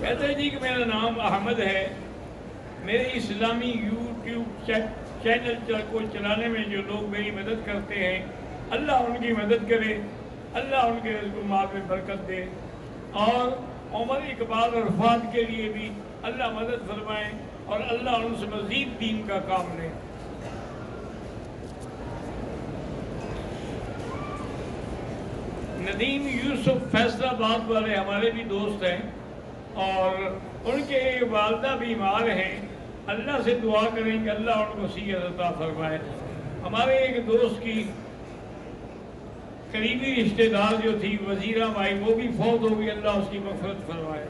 کہتے ہیں جی کہ میرا نام احمد ہے، میرے اسلامی یوٹیوب چینل کو چلانے میں جو لوگ میری مدد کرتے ہیں، اللہ ان کی مدد کرے، اللہ ان کے رزق و مال میں برکت دے، اور عمر اقبال اور رفعت کے لیے بھی اللہ مدد فرمائے اور اللہ ان سے مزید دین کا کام لے۔ ندیم یوسف فیصل آباد والے ہمارے بھی دوست ہیں، اور ان کے والدہ بیمار ہیں، اللہ سے دعا کریں کہ اللہ ان کو صحت عطا فرمائے۔ ہمارے ایک دوست کی قریبی رشتہ دار جو تھی وزیرہ مائی، وہ بھی فوت ہو گئی، اللہ اس کی مغفرت فرمائے۔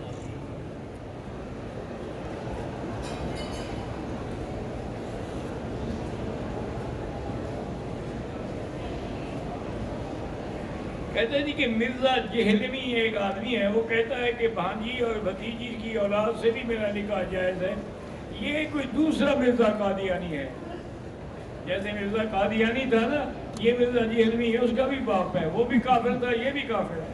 کہتے ہیں جی کہ مرزا جہلمی ایک آدمی ہے، وہ کہتا ہے کہ بھانجی اور بھتیجی کی اولاد سے بھی میرا نکاح جائز ہے۔ یہ کوئی دوسرا مرزا قادیانی ہے، جیسے مرزا قادیانی تھا نا، یہ مرزا جہلمی ہے، اس کا بھی باپ ہے، وہ بھی کافر تھا، یہ بھی کافر ہے۔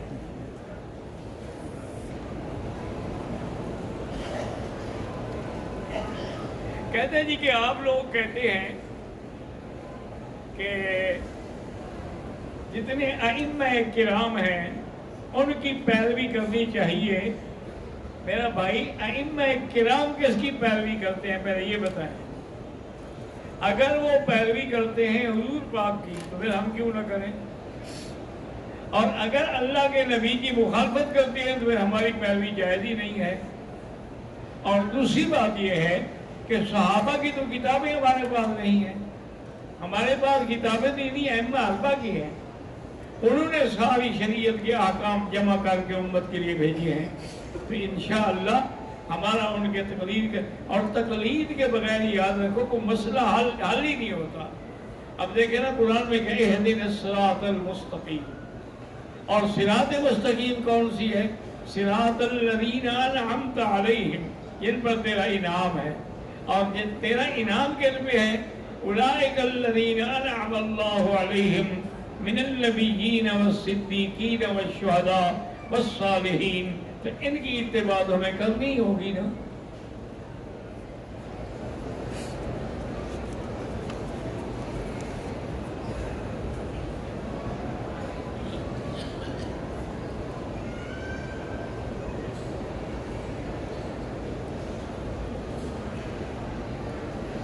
کہتے ہیں جی کہ آپ لوگ کہتے ہیں کہ جتنے ائمہ کرام ہیں ان کی پیروی کرنی چاہیے۔ میرا بھائی، ائمہ کرام کس کی پیروی کرتے ہیں پہلے یہ بتائیں؟ اگر وہ پیروی کرتے ہیں حضور پاک کی تو پھر ہم کیوں نہ کریں؟ اور اگر اللہ کے نبی کی مخالفت کرتے ہیں تو پھر ہماری پیروی جائز ہی نہیں ہے۔ اور دوسری بات یہ ہے کہ صحابہ کی تو کتابیں ہمارے پاس نہیں ہیں، ہمارے پاس کتابیں دینی ائمہ اربعہ کی ہیں، انہوں نے ساری شریعت کے احکام جمع کر کے امت کے لیے بھیجے ہیں، تو انشاءاللہ ہمارا ان کے تقلید کے، اور تقلید کے بغیر یاد رکھو کوئی مسئلہ حل ہی نہیں ہوتا۔ اب دیکھیں نا قرآن میں کہ اہدنا الصراط المستقیم، اور صراط مستقیم کون سی ہے؟ صراط الذین انعمت علیہم، جن پر تیرا انعام ہے، اور جن تیرا انعام کن پہ ہے؟ اولئک الذین انعم اللہ علیہم من النبیین والصدیقین والشہداء والصالحین۔ تو ان کی اتباع ہمیں کرنی ہوگی نا۔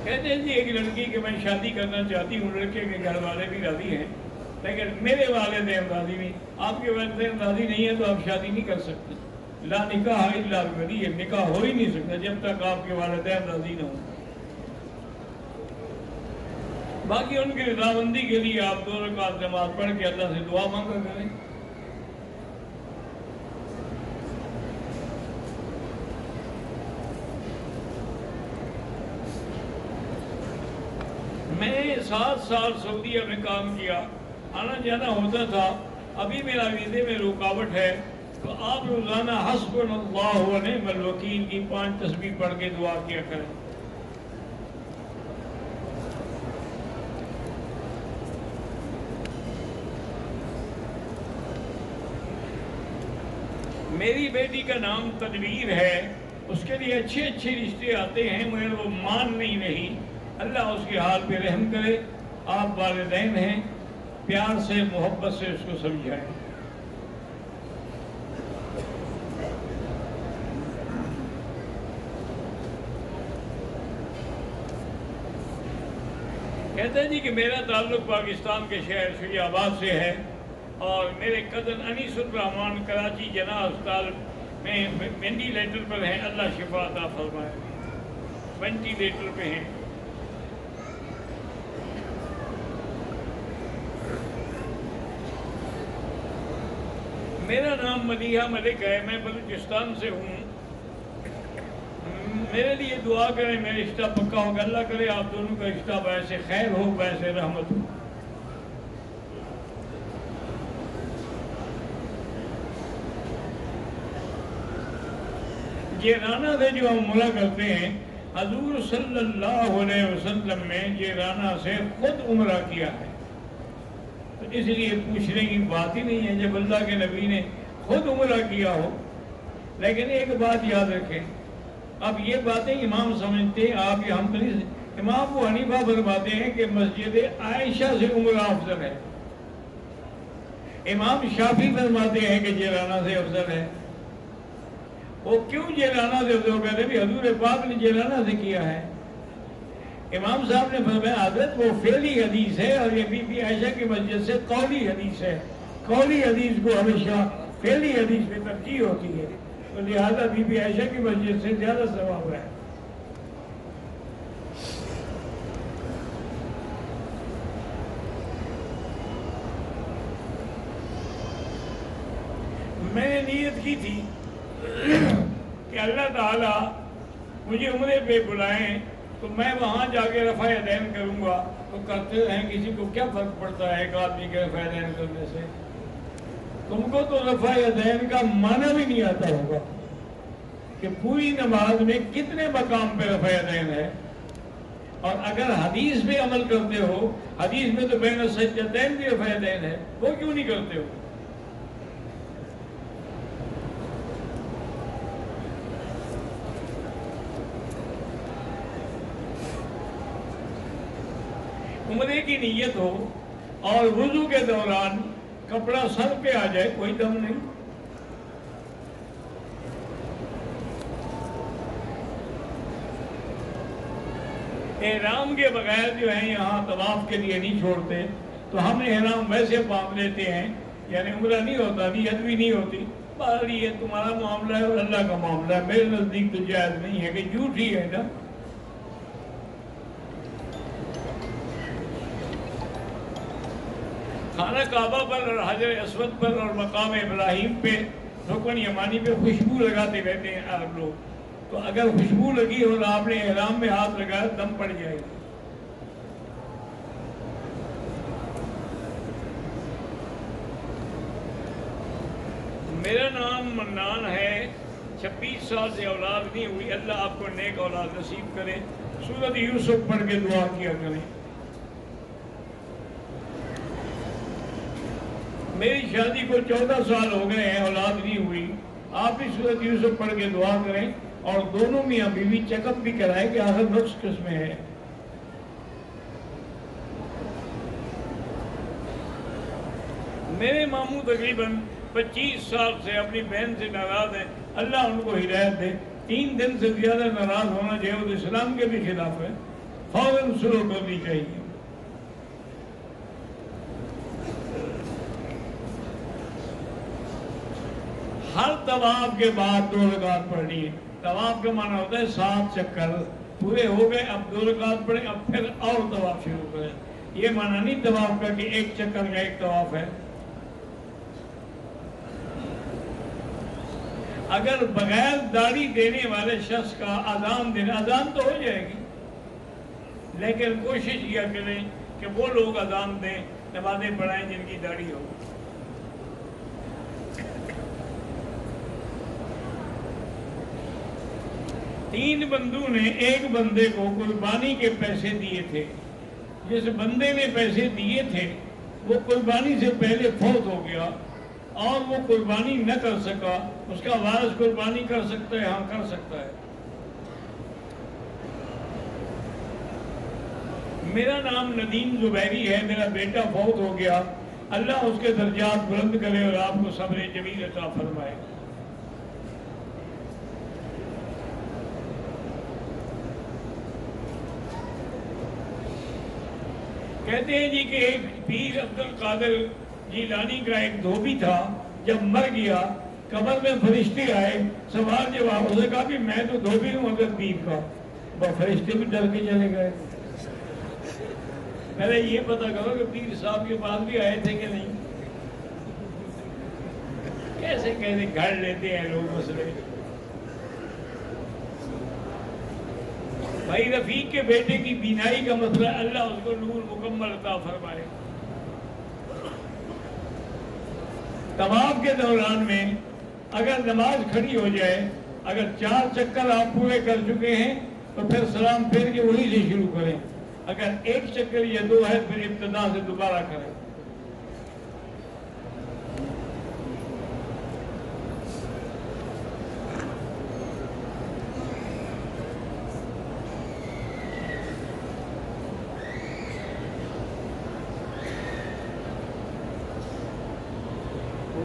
کہتے ہیں جی ایک لڑکی کہ میں شادی کرنا چاہتی ہوں، لڑکے کے گھر والے بھی راضی ہیں، لیکن میرے والدین راضی نہیں۔ آپ کے والدین راضی نہیں ہیں تو آپ شادی نہیں کر سکتے۔ لا نکاح الا بولی، نکاح ہو ہی نہیں سکتا جب تک آپ کے والدین راضی نہ ہوں۔ باقی ان کی رضامندی کے لیے آپ 2 رکعت نماز پڑھ کے اللہ سے دعا مانگا کریں۔ میں 7 سال سعودیہ میں کام کیا، آنا جانا ہوتا تھا، ابھی میرا ویزے میں رکاوٹ ہے، تو آپ روزانہ حسبنا اللہ و نعم الوکیل کی 5 تسبیح پڑھ کے دعا کیا کریں۔ میری بیٹی کا نام تنویر ہے، اس کے لیے اچھے اچھے رشتے آتے ہیں مگر وہ مان نہیں رہی، اللہ اس کے حال پہ رحم کرے۔ آپ والدین ہیں، پیار سے محبت سے اس کو سمجھائیں۔ کہتے ہیں جی کہ میرا تعلق پاکستان کے شہر شجاع آباد سے ہے، اور میرے کزن انیس الرحمان کراچی جناح اسپتال میں وینٹیلیٹر پر ہیں، اللہ شفا عطا فرمائے، وینٹیلیٹر پہ ہیں۔ میرا نام ملیحہ ملک ہے، میں بلوچستان سے ہوں، میرے لیے دعا کریں، میرا رشتہ پکا ہوگا، اللہ کرے آپ دونوں کا رشتہ باعث خیر ہو، باعث رحمت ہو۔ جیرانہ سے جو ہم عمرہ کرتے ہیں، حضور صلی اللہ علیہ وسلم نے جیرانہ سے خود عمرہ کیا ہے، تو اس لیے پوچھنے کی بات ہی نہیں ہے۔ جب اللہ کے نبی نے خود عمرہ کیا ہو لیکن ایک بات یاد رکھیں، اب یہ باتیں امام سمجھتے ہیں، آپ یہ ہم نہیں۔ امام ابو حنیفہ فرماتے ہیں کہ مسجد عائشہ سے عمرہ افضل ہے، امام شافعی فرماتے ہیں کہ جیلانہ سے افضل ہے۔ وہ کیوں جیلانہ سے افضل؟ کہتے ہیں حضور پاک نے جیلانہ سے کیا ہے۔ امام صاحب نے فرمایا حضرت وہ فعلی حدیث ہے، اور یہ بی بی عائشہ کی مسجد سے قولی حدیث ہے، قولی حدیث کو ہمیشہ فعلی حدیث میں ترجیح ہوتی ہے، تو لہذا بی بی عائشہ کی مسجد سے زیادہ ثواب ہے۔ میں نے نیت کی تھی کہ اللہ تعالیٰ مجھے عمرے پہ بلائیں تو میں وہاں جا کے رفع یدین کروں گا، تو کرتے ہیں کسی کو کیا فرق پڑتا ہے ایک آدمی کے رفع یدین کرنے سے؟ تم کو تو رفع یدین کا معنی بھی نہیں آتا ہوگا کہ پوری نماز میں کتنے مقام پہ رفع یدین ہے، اور اگر حدیث پہ عمل کرتے ہو، حدیث میں تو بین السجدتین بھی رفع یدین ہے، وہ کیوں نہیں کرتے ہو؟ عمرے کی نیت ہو اور وضو کے دوران کپڑا سر پہ آ جائے، کوئی دم نہیں۔ احرام کے بغیر جو ہیں یہاں طواف کے لیے نہیں چھوڑتے، تو ہم احرام ویسے باندھ لیتے ہیں، یعنی عمرہ نہیں ہوتا، نیت بھی نہیں ہوتی۔ باہر یہ تمہارا معاملہ ہے اور اللہ کا معاملہ ہے، میرے نزدیک تو جائز نہیں ہے، کہ جھوٹ ہی ہے نا۔ خانہ کعبہ پر اور حجر اسود پر اور مقام ابراہیم پہ، رکن یمانی پہ خوشبو لگاتے رہتے ہیں آپ لوگ، تو اگر خوشبو لگی اور آپ نے احرام میں ہاتھ لگایا دم پڑ جائے گا۔ میرا نام منان ہے، 26 سال سے اولاد نہیں ہوئی، اللہ آپ کو نیک اولاد نصیب کرے۔ سورۃ یوسف پڑھ کے دعا کیا کریں۔ میری شادی کو 14 سال ہو گئے ہیں، اولاد نہیں ہوئی، آپ بھی سورۃ یوسف پڑھ کے دعا کریں، اور دونوں میاں بیوی چیک اپ بھی کرائیں کہ آخر نقص کس میں ہے۔ میرے ماموں تقریباً 25 سال سے اپنی بہن سے ناراض ہیں، اللہ ان کو ہدایت دے۔ 3 دن سے زیادہ ناراض ہونا چاہیے، وہ اسلام کے بھی خلاف ہے، فوراً سلو کرنی چاہیے۔ ہر طواف کے بعد 2 رکعت پڑھنی ہے۔ طواف کا معنی ہوتا ہے 7 چکر پورے ہو گئے، اب 2 رکعت پڑھیں، اب پھر اور طواف شروع کریں۔ یہ معنی نہیں طواف کا کہ 1 چکر کا 1 طواف ہے۔ اگر بغیر داڑھی دینے والے شخص کا اذان دینا، اذان تو ہو جائے گی، لیکن کوشش کیا کریں کہ وہ لوگ اذان دیں، نمازیں پڑھائیں جن کی داڑھی ہو۔ تین بندوں نے ایک بندے کو قربانی کے پیسے دیے تھے، جس بندے نے پیسے دیے تھے وہ قربانی سے پہلے فوت ہو گیا اور وہ قربانی نہ کر سکا۔ اس کا وارث قربانی کر سکتا ہے؟ ہاں کر سکتا ہے۔ میرا نام ندیم زبیری ہے، میرا بیٹا فوت ہو گیا، اللہ اس کے درجات بلند کرے اور آپ کو صبر جمیل عطا فرمائے۔ کہتے ہیں جی کہ ایک پیر عبد القادر جیلانی کا ایک دھوبی تھا، جب مر گیا قبر میں فرشتے آئے، سوال جواب، اسے کہا کہ میں تو دھوبی ہوں اگر پیر کا، وہ فرشتے بھی ڈر کے چلے گئے۔ پہلے یہ پتہ کرو کہ پیر صاحب کے پاس بھی آئے تھے کہ نہیں۔ کیسے کیسے گھڑ لیتے ہیں لوگ مسئلے۔ بھائی رفیق کے بیٹے کی بینائی کا مسئلہ، اللہ اس کو نور مکمل عطا فرمائے۔ طواف کے دوران میں اگر نماز کھڑی ہو جائے، اگر 4 چکر آپ پورے کر چکے ہیں تو پھر سلام پھیر کے وہی سے شروع کریں، اگر 1 چکر یا 2 ہے پھر ابتدا سے دوبارہ کریں۔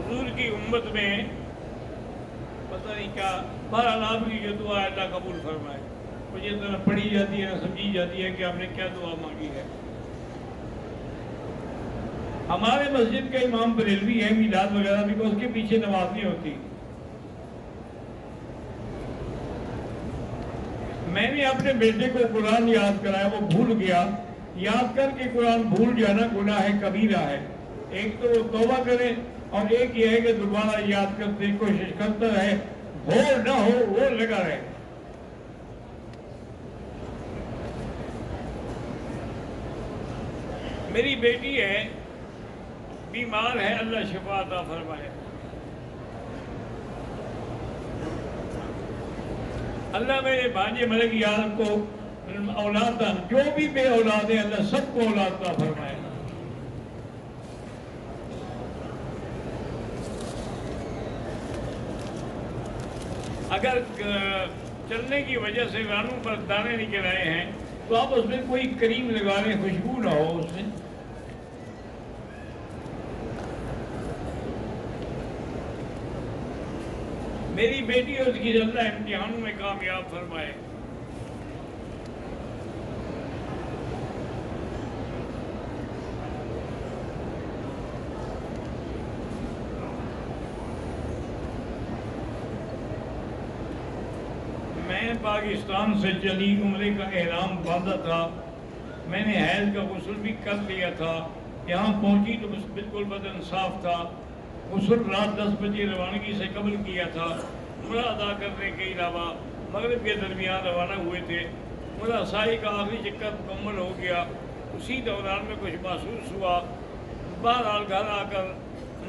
حضور کی امت میں پتہ نہیں کیا، بہرحال آپ کی جو دعا ہے اللہ قبول فرمائے. مجھے نہ پڑھی جاتی ہے نہ سمجھی جاتی ہے کہ آپ نے کیا دعا مانگی ہے. ہمارے مسجد کا امام بریلوی ہے، میلاد وغیرہ بھی، اس کے پیچھے نماز نہیں ہوتی. میں نے اپنے بیٹے کو قرآن یاد کرایا، وہ بھول گیا. یاد کر کے قرآن بھول جانا گناہ کبیرہ ہے. ایک تو وہ توبہ کرے، اور ایک یہ ہے کہ دوبارہ یاد کرتے کوشش کرتا رہے، ہو نہ ہو وہ لگا رہے. میری بیٹی ہے، بیمار ہے، اللہ شفا عطا فرمائے. اللہ میرے بھانجے ملک یار کو اولاد دان، جو بھی بے اولاد ہیں اللہ سب کو اولاد عطا فرمائے. اگر چلنے کی وجہ سے رانوں پر دانے نکل آئے ہیں تو آپ اس میں کوئی کریم لگا لیں، خوشبو نہ ہو اس میں. میری بیٹی اور اس کی اللہ امتحانوں میں کامیاب فرمائے. میں پاکستان سے چلی، عمرے کا احرام باندھا تھا، میں نے حیض کا غسل بھی کر لیا تھا. یہاں پہنچی تو بالکل بدن صاف تھا. غسل رات 10 بجے روانگی سے قبل کیا تھا. عمرہ ادا کرنے کے علاوہ مغرب کے درمیان روانہ ہوئے تھے. عمرہ سائی کا آخری چکر مکمل ہو گیا. اسی دوران میں کچھ محسوس ہوا. بہرحال گھر آ کر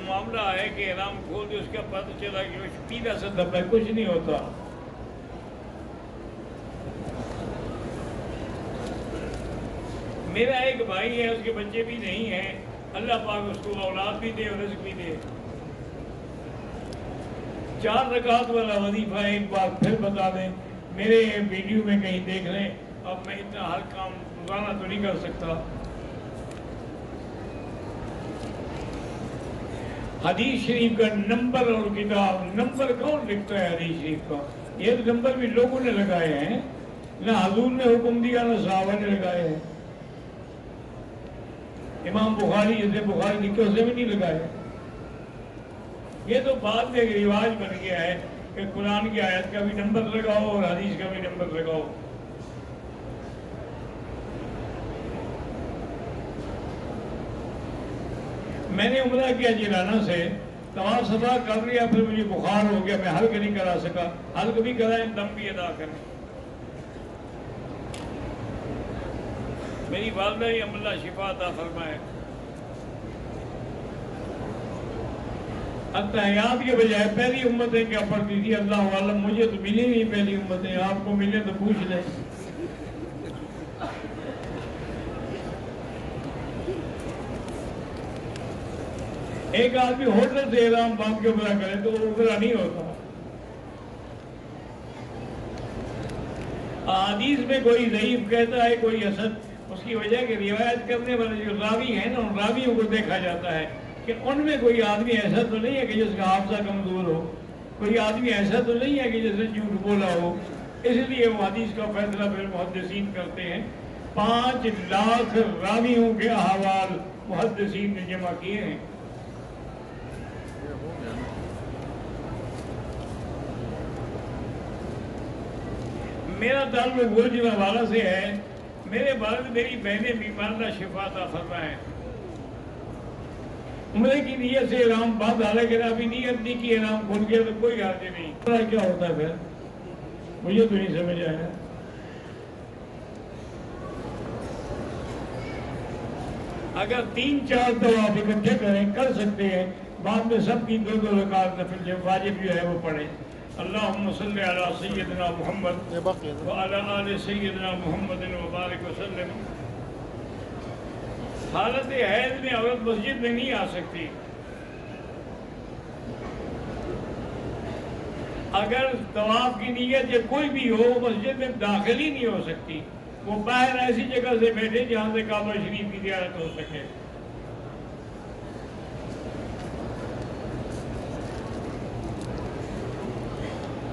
معاملہ ہے کہ احرام کھول دے، اس کا پتہ چلا کہ وہ پیلا سے دب ہے، کچھ نہیں ہوتا. میرا ایک بھائی ہے، اس کے بچے بھی نہیں ہیں، اللہ پاک اس کو اولاد بھی دے اور رزق بھی دے. 4 رکعت والا وظیفہ ایک بار پھر بتا دیں، میرے ویڈیو میں کہیں دیکھ لیں. اب میں اتنا ہر کام روزانہ تو نہیں کر سکتا. حدیث شریف کا نمبر اور کتاب، نمبر کون لکھتا ہے حدیث شریف کا؟ یہ نمبر بھی لوگوں نے لگائے ہیں، نہ حضور نے حکم دیا نہ صحابہ نے لگائے ہیں. امام بخاری جیسے بخاری لکھے اسے بھی نہیں لگائے. یہ تو بعد میں ایک رواج بن گیا ہے کہ قرآن کی آیت کا بھی نمبر لگاؤ اور حدیث کا بھی نمبر لگاؤ. میں نے عمرہ کیا جیلانہ سے، طواف صفا کر لیا، پھر مجھے بخار ہو گیا، میں حلق نہیں کرا سکا. حلق بھی کرائیں، دم بھی ادا کریں. میری والدہ ہی اللہ شفا عطا فرمائے. التحیات کے بجائے پہلی امتیں کیا پڑھتی تھی اللہ عالم، مجھے تو ملی نہیں پہلی امتیں، آپ کو ملے تو پوچھ لیں. ایک آدمی ہوٹل سے احرام باندھ کے عمرہ کرے تو وہ عمرہ نہیں ہوتا. حدیث میں کوئی ضعیف کہتا ہے، کوئی حسن، اس کی وجہ کہ روایت کرنے والے جو راوی ہیں نا، ان راویوں کو دیکھا جاتا ہے کہ ان میں کوئی آدمی ایسا تو نہیں ہے کہ جس کا حافظہ کمزور ہو، کوئی آدمی ایسا تو نہیں ہے کہ جس نے جھوٹ بولا ہو. اس لیے وہ حدیث کا فیصلہ پھر محدثین کرتے ہیں. 5 لاکھ راویوں کے احوال محدثین نے جمع کیے ہیں. میرا تعلق گوجرانوالہ سے ہے. میرے والد میری بہنیں بیمار، اللہ شفا عطا فرمائے. عمرے کی نیت سے احرام باندھ ڈالا، کہ ابھی نیت نہیں کی احرام کھل گیا تو کوئی حرج نہیں. کیا ہوتا ہے پھر مجھے تو نہیں سمجھ آیا. اگر 3-4 طواف اکٹھے کریں کر سکتے ہیں، بعد میں سب کی 2 رکعت نفل جو واجب جو ہے وہ پڑھیں. اللہم صلی علی سیدنا محمد وعلی آل سیدنا محمد وبارک وسلم. حالت حیض میں عورت مسجد میں نہیں آ سکتی. اگر طواف کی نیت یا کوئی بھی ہو، مسجد میں داخل ہی نہیں ہو سکتی. وہ باہر ایسی جگہ سے بیٹھے جہاں سے کعبہ شریف کی زیارت ہو سکے.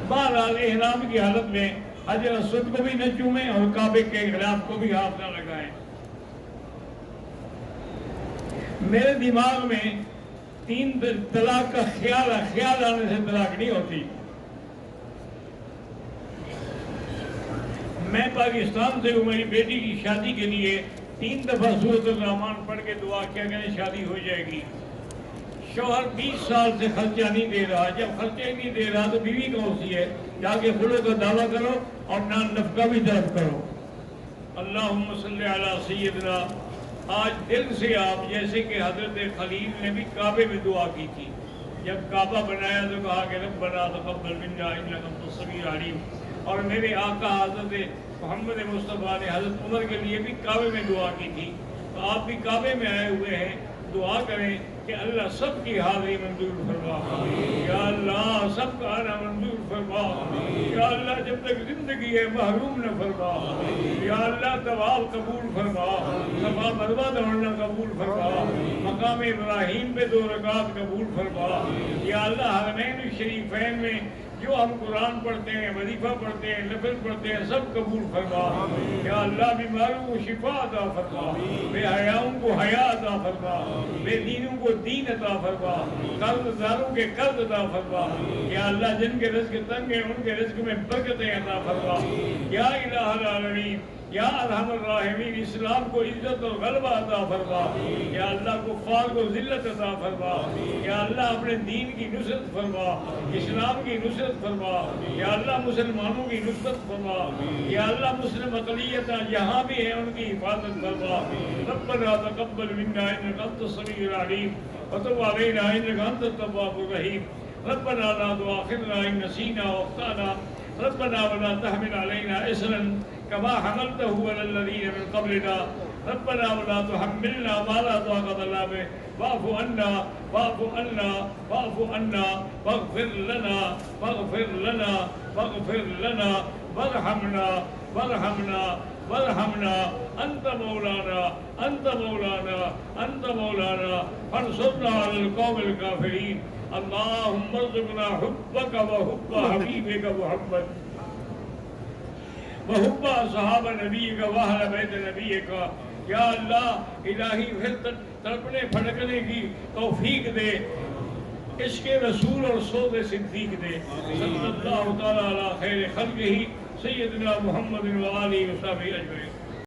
بہرحال احرام کی حالت میں حجر اسود کو بھی نہ چومیں اور کعبے کے غلاف کو بھی ہاتھ نہ لگائیں۔ میرے دماغ میں 3 طلاق کا خیال آنے سے طلاق نہیں ہوتی۔ میں پاکستان سے ہوں، میری بیٹی کی شادی کے لیے 3 دفعہ سورۃ الرحمن پڑھ کے دعا کیا کہ شادی ہو جائے گی۔ شوہر 20 سال سے خرچہ نہیں دے رہا، جب خرچہ ہی نہیں دے رہا تو بیوی کون سی ہے؟ جا کے خلع کا دعویٰ کرو اور نفقہ بھی طلب کرو۔ اللہم صلی علی سیدنا۔ آج دل سے آپ، جیسے کہ حضرت خلیل نے بھی کعبے میں دعا کی تھی، جب کعبہ بنایا تو کہا کہ ربنا تقبل منا انک انت السمیع العلیم، اور میرے آقا حضرت محمد مصطفیٰ نے حضرت عمر کے لیے بھی کعبے میں دعا کی تھی۔ تو آپ بھی کعبے میں آئے ہوئے ہیں، دعا کریں کہ اللہ سب کی حاضری منظور فرما، یا اللہ سب کا آنا منظور فرما، یا اللہ جب تک زندگی ہے محروم نہ فرما، یا اللہ طواف قبول فرما، صفا مروا دوڑنا قبول فرما، مقام ابراہیم پہ 2 رکعت قبول فرما، یا اللہ حرمین الشریفین میں جو ہم قرآن پڑھتے ہیں، وظیفہ پڑھتے ہیں، نفل پڑھتے ہیں، سب قبول فرما، یا اللہ بیماروں کو شفا عطا فرما، بے حیاؤں کو حیا عطا فرما، بے دینوں کو دین عطا فرما، قرض داروں کے قرض عطا فرما، یا اللہ جن کے رزق تنگ ہیں ان کے رزق میں برکتیں عطا فرما، یا الہ العالمین، یا ارحم الراحمین اسلام کو عزت اور غلبہ عطا فرما، یا اللہ کفار کو ذلت عطا فرما، یا اللہ اپنے دین کی نصرت فرما، اسلام کی نصرت فرما، یا اللہ مسلمانوں کی نصرت فرما، یا اللہ مسلم اقلیت جہاں بھی ہیں ان کی حفاظت فرما۔ ربنا تقبل منا انک انت السمیع العلیم وتب علینا انک انت التواب الرحیم۔ ربنا لا تؤاخذنا ان نسینا واخطأنا ربنا ولا تحمل علينا إصرا كما حملته على الذين من قبلنا ربنا ولا تحملنا ما لا طاقة لنا به واعف عنا واعف عنا واعف عنا واغفر لنا واغفر لنا واغفر لنا وارحمنا وارحمنا وارحمنا أنت مولانا أنت مولانا أنت مولانا فانصرنا على القوم الكافرين اللهم ارزقنا حبك وحب حبيبك محمد وحب اصحاب نبیک واہل بیت نبیک۔ یا اللہ الہی پھر تڑپنے پھڑکنے کی توفیق دے، عشق رسول اور صحبت صدیق دے۔ صلی اللہ تعالی علی خیر خلقہ سیدنا محمد و آلہ و صحبہ اجمعین۔